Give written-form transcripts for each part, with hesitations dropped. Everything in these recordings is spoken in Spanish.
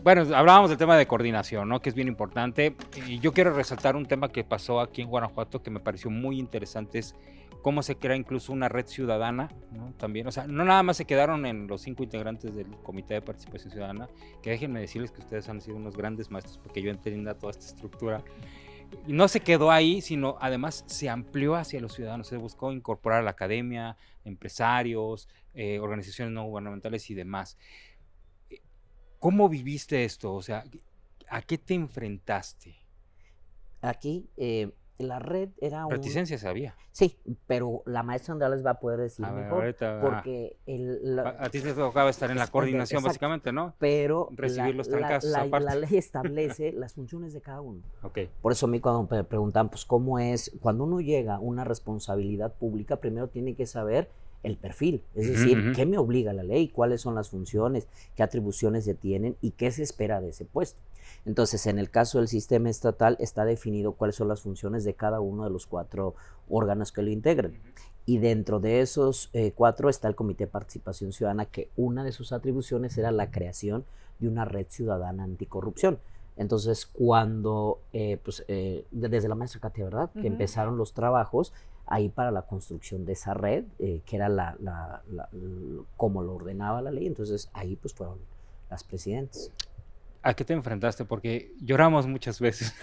Bueno, hablábamos del tema de coordinación, ¿no? Que es bien importante. Y yo quiero resaltar un tema que pasó aquí en Guanajuato que me pareció muy interesante, es cómo se crea incluso una red ciudadana, ¿no? También, o sea, no nada más se quedaron en los 5 integrantes del Comité de Participación Ciudadana, que déjenme decirles que ustedes han sido unos grandes maestros porque yo entiendo toda esta estructura. Y no se quedó ahí, sino además se amplió hacia los ciudadanos, se buscó incorporar a la academia, empresarios, organizaciones no gubernamentales y demás. ¿Cómo viviste esto? O sea, ¿a qué te enfrentaste? Aquí, la red era un... Reticencias había. Sí, pero la maestra Andrea les va a poder decir A ver, mejor, ahorita, porque a ti te tocaba estar en la coordinación, exacto, básicamente, ¿no? pero Recibir los trancazos aparte. la ley establece las funciones de cada uno. Ok. Por eso a mí cuando me preguntan, pues, ¿cómo es? Cuando uno llega a una responsabilidad pública, primero tiene que saber el perfil, es decir, qué me obliga la ley, cuáles son las funciones, qué atribuciones se tienen y qué se espera de ese puesto. Entonces, en el caso del sistema estatal está definido cuáles son las funciones de cada uno de los 4 órganos que lo integran. Y dentro de esos 4 está el Comité de Participación Ciudadana, que una de sus atribuciones era la creación de una red ciudadana anticorrupción. Entonces, cuando, desde la maestra Katia, ¿verdad? Que empezaron los trabajos ahí para la construcción de esa red, que era como lo ordenaba la ley. Entonces, ahí pues fueron las presidentes. ¿A qué te enfrentaste? Porque lloramos muchas veces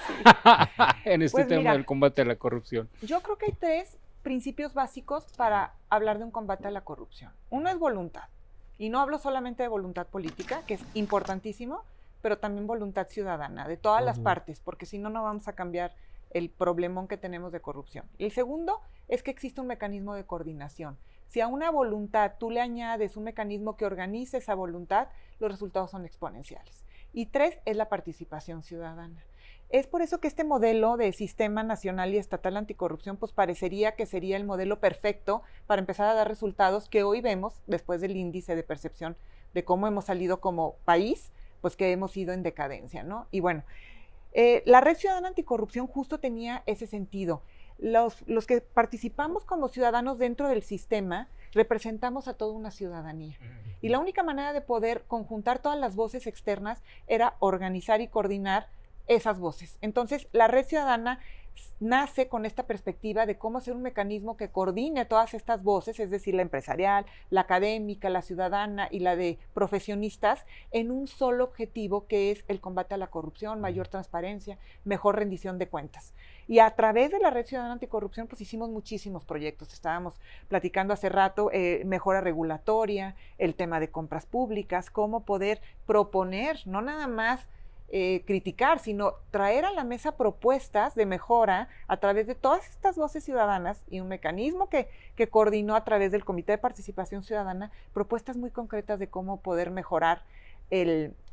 en este Pues tema mira, del combate a la corrupción. yo creo que hay 3 principios básicos para hablar de un combate a la corrupción. Uno es voluntad. Y no hablo solamente de voluntad política, que es importantísimo, pero también voluntad ciudadana, de todas las partes, porque si no, no vamos a cambiar el problemón que tenemos de corrupción. Y el segundo es que existe un mecanismo de coordinación. Si a una voluntad tú le añades un mecanismo que organice esa voluntad, los resultados son exponenciales. Y 3 es la participación ciudadana. Es por eso que este modelo de sistema nacional y estatal anticorrupción pues parecería que sería el modelo perfecto para empezar a dar resultados que hoy vemos después del índice de percepción de cómo hemos salido como país, pues que hemos ido en decadencia, ¿no? Y bueno, la Red Ciudadana Anticorrupción justo tenía ese sentido. Los que participamos como ciudadanos dentro del sistema representamos a toda una ciudadanía. Y la única manera de poder conjuntar todas las voces externas era organizar y coordinar esas voces. Entonces, la Red Ciudadana nace con esta perspectiva de cómo hacer un mecanismo que coordine todas estas voces, es decir, la empresarial, la académica, la ciudadana y la de profesionistas, en un solo objetivo que es el combate a la corrupción, mayor transparencia, mejor rendición de cuentas. Y a través de la Red Ciudadana Anticorrupción, pues hicimos muchísimos proyectos. Estábamos platicando hace rato, mejora regulatoria, el tema de compras públicas, cómo poder proponer, no nada más criticar, sino traer a la mesa propuestas de mejora a través de todas estas voces ciudadanas y un mecanismo que coordinó a través del Comité de Participación Ciudadana, propuestas muy concretas de cómo poder mejorar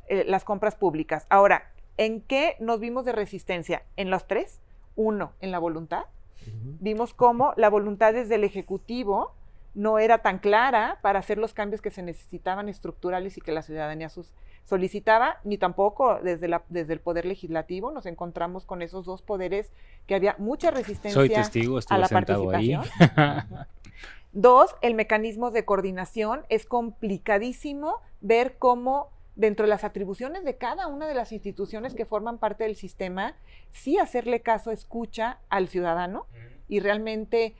las compras públicas. Ahora, ¿en qué nos vimos de resistencia? En los 3. 1, en la voluntad. Vimos cómo la voluntad desde el Ejecutivo no era tan clara para hacer los cambios que se necesitaban estructurales y que la ciudadanía solicitaba, ni tampoco desde el Poder Legislativo. Nos encontramos con esos 2 poderes que había mucha resistencia. Soy testigo, estuve a la sentado participación. ahí. 2, el mecanismo de coordinación. Es complicadísimo ver cómo dentro de las atribuciones de cada una de las instituciones que forman parte del sistema, sí hacerle caso, escucha al ciudadano y realmente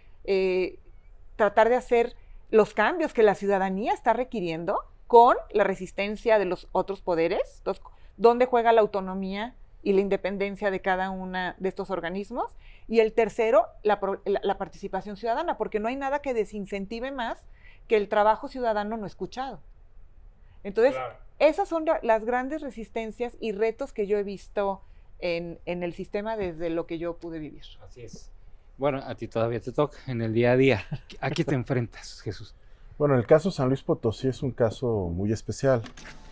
tratar de hacer los cambios que la ciudadanía está requiriendo con la resistencia de los otros poderes. Entonces, ¿dónde juega la autonomía y la independencia de cada uno de estos organismos? Y el tercero, la participación ciudadana, porque no hay nada que desincentive más que el trabajo ciudadano no escuchado. Entonces, claro, esas son las grandes resistencias y retos que yo he visto en el sistema desde lo que yo pude vivir. Así es. Bueno, a ti todavía te toca en el día a día. ¿A qué te enfrentas, Jesús? Bueno, el caso San Luis Potosí es un caso muy especial,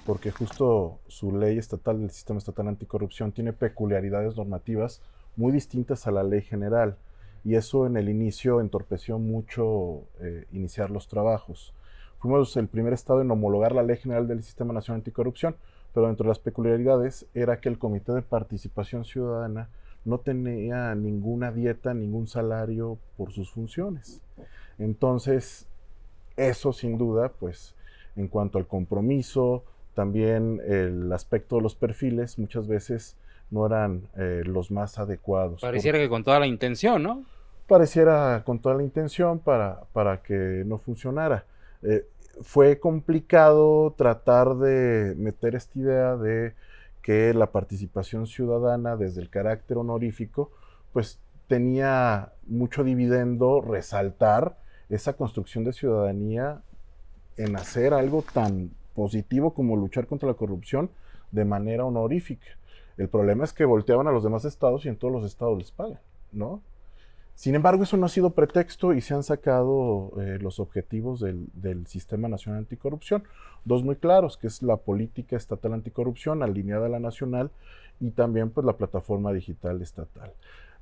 porque justo su ley estatal del Sistema Estatal Anticorrupción tiene peculiaridades normativas muy distintas a la ley general, y eso en el inicio entorpeció mucho iniciar los trabajos. Fuimos el primer estado en homologar la ley general del Sistema Nacional Anticorrupción, pero dentro de las peculiaridades era que el Comité de Participación Ciudadana no tenía ninguna dieta, ningún salario por sus funciones. Entonces, eso sin duda, pues, en cuanto al compromiso, También el aspecto de los perfiles muchas veces no eran los más adecuados. Pareciera que con toda la intención, ¿no? Pareciera con toda la intención para que no funcionara. Fue complicado tratar de meter esta idea de que la participación ciudadana desde el carácter honorífico, pues tenía mucho dividendo resaltar esa construcción de ciudadanía en hacer algo tan positivo como luchar contra la corrupción de manera honorífica. El problema es que volteaban a los demás estados y en todos los estados les pagan, ¿no? Sin embargo, eso no ha sido pretexto y se han sacado los objetivos del Sistema Nacional Anticorrupción. Dos muy claros, que es la política estatal anticorrupción alineada a la nacional y también pues la plataforma digital estatal.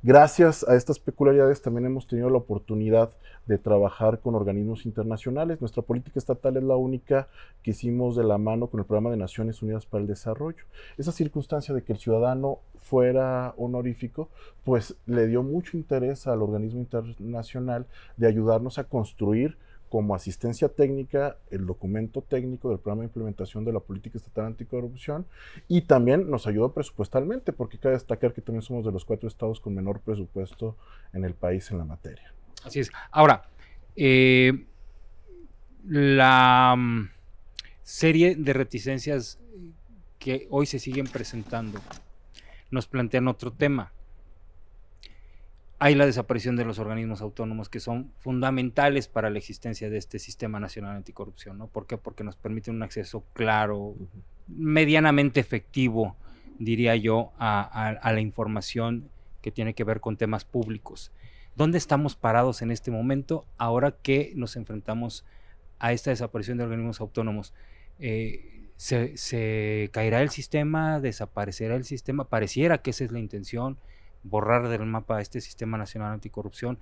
Gracias a estas peculiaridades también hemos tenido la oportunidad de trabajar con organismos internacionales. Nuestra política estatal es la única que hicimos de la mano con el Programa de Naciones Unidas para el Desarrollo. Esa circunstancia de que el ciudadano fuera honorífico, pues le dio mucho interés al organismo internacional de ayudarnos a construir como asistencia técnica el documento técnico del programa de implementación de la política estatal anticorrupción y también nos ayudó presupuestalmente porque cabe destacar que también somos de los 4 estados con menor presupuesto en el país en la materia. Así es. Ahora, la serie de reticencias que hoy se siguen presentando nos plantean otro tema. Hay la desaparición de los organismos autónomos que son fundamentales para la existencia de este Sistema Nacional Anticorrupción, ¿no? ¿Por qué? Porque nos permiten un acceso claro, medianamente efectivo, diría yo, a la información que tiene que ver con temas públicos. ¿Dónde estamos parados en este momento ahora que nos enfrentamos a esta desaparición de organismos autónomos? ¿Se caerá el sistema? ¿Desaparecerá el sistema? Pareciera que esa es la intención, borrar del mapa este Sistema Nacional Anticorrupción.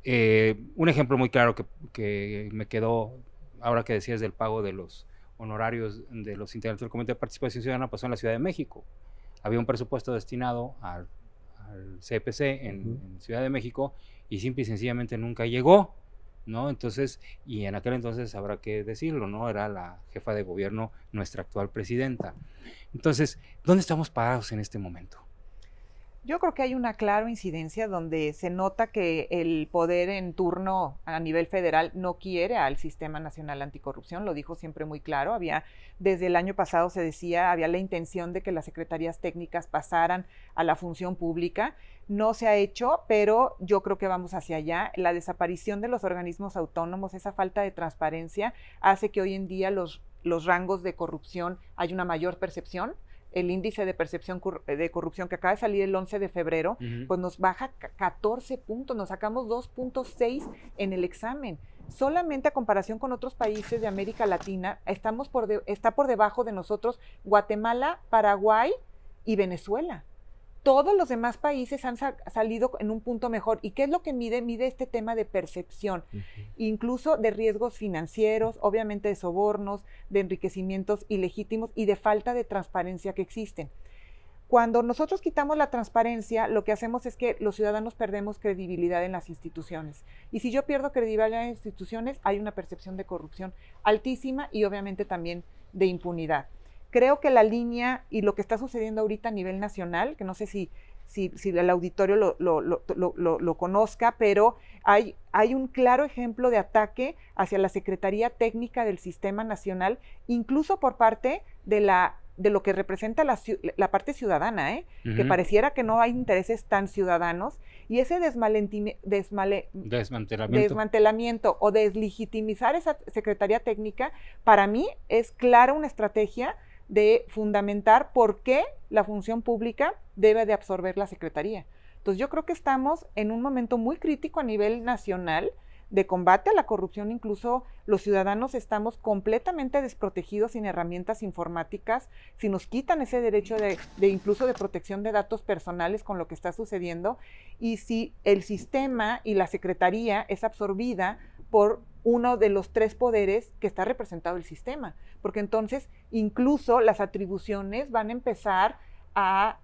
Un ejemplo muy claro que me quedó ahora que decías del pago de los honorarios de los integrantes del Comité de Participación Ciudadana pasó en la Ciudad de México. Había un presupuesto destinado al CPC en Ciudad de México y simple y sencillamente nunca llegó, ¿no? Entonces, y en aquel entonces habrá que decirlo, ¿no? Era la jefa de gobierno, nuestra actual presidenta. Entonces, ¿dónde estamos parados en este momento? Yo creo que hay una clara incidencia donde se nota que el poder en turno a nivel federal no quiere al Sistema Nacional Anticorrupción, lo dijo siempre muy claro. Desde el año pasado se decía, había la intención de que las secretarías técnicas pasaran a la función pública. No se ha hecho, pero yo creo que vamos hacia allá. La desaparición de los organismos autónomos, esa falta de transparencia, hace que hoy en día los rangos de corrupción hay una mayor percepción. El índice de percepción de corrupción que acaba de salir el 11 de febrero, pues nos baja 14 puntos, nos sacamos 2.6 en el examen. Solamente a comparación con otros países de América Latina, está por debajo de nosotros Guatemala, Paraguay y Venezuela. Todos los demás países han salido en un punto mejor. ¿Y qué es lo que mide? Mide este tema de percepción, incluso de riesgos financieros, obviamente de sobornos, de enriquecimientos ilegítimos y de falta de transparencia que existen. Cuando nosotros quitamos la transparencia, lo que hacemos es que los ciudadanos perdemos credibilidad en las instituciones. Y si yo pierdo credibilidad en las instituciones, hay una percepción de corrupción altísima y obviamente también de impunidad. Creo que la línea y lo que está sucediendo ahorita a nivel nacional, que no sé si el auditorio lo conozca, pero hay un claro ejemplo de ataque hacia la Secretaría Técnica del Sistema Nacional, incluso por parte de lo que representa la parte ciudadana, que pareciera que no hay intereses tan ciudadanos, y ese desmantelamiento o deslegitimizar esa Secretaría Técnica, para mí es clara una estrategia de fundamentar por qué la función pública debe de absorber la Secretaría. Entonces yo creo que estamos en un momento muy crítico a nivel nacional de combate a la corrupción. Incluso los ciudadanos estamos completamente desprotegidos sin herramientas informáticas, si nos quitan ese derecho incluso de protección de datos personales con lo que está sucediendo, y si el sistema y la Secretaría es absorbida por uno de los 3 poderes que está representado el sistema, porque entonces incluso las atribuciones van a empezar a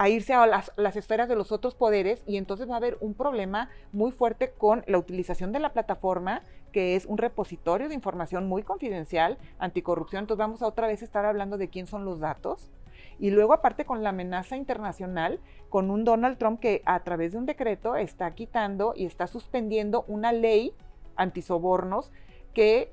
a irse a las esferas de los otros poderes, y entonces va a haber un problema muy fuerte con la utilización de la plataforma, que es un repositorio de información muy confidencial, anticorrupción. Entonces vamos a otra vez estar hablando de quién son los datos. Y luego aparte con la amenaza internacional, con un Donald Trump que a través de un decreto está quitando y está suspendiendo una ley antisobornos que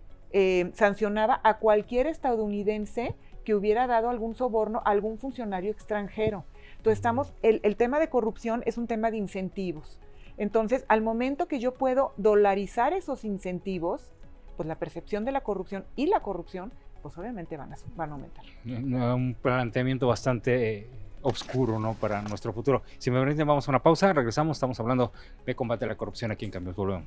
sancionaba a cualquier estadounidense que hubiera dado algún soborno a algún funcionario extranjero. Entonces el tema de corrupción es un tema de incentivos. Entonces, al momento que yo puedo dolarizar esos incentivos, pues la percepción de la corrupción y la corrupción, pues obviamente van a aumentar. Un planteamiento bastante oscuro, ¿no?, para nuestro futuro. Si me permiten, vamos a una pausa, regresamos, estamos hablando de combate a la corrupción aquí en Cambios, volvemos.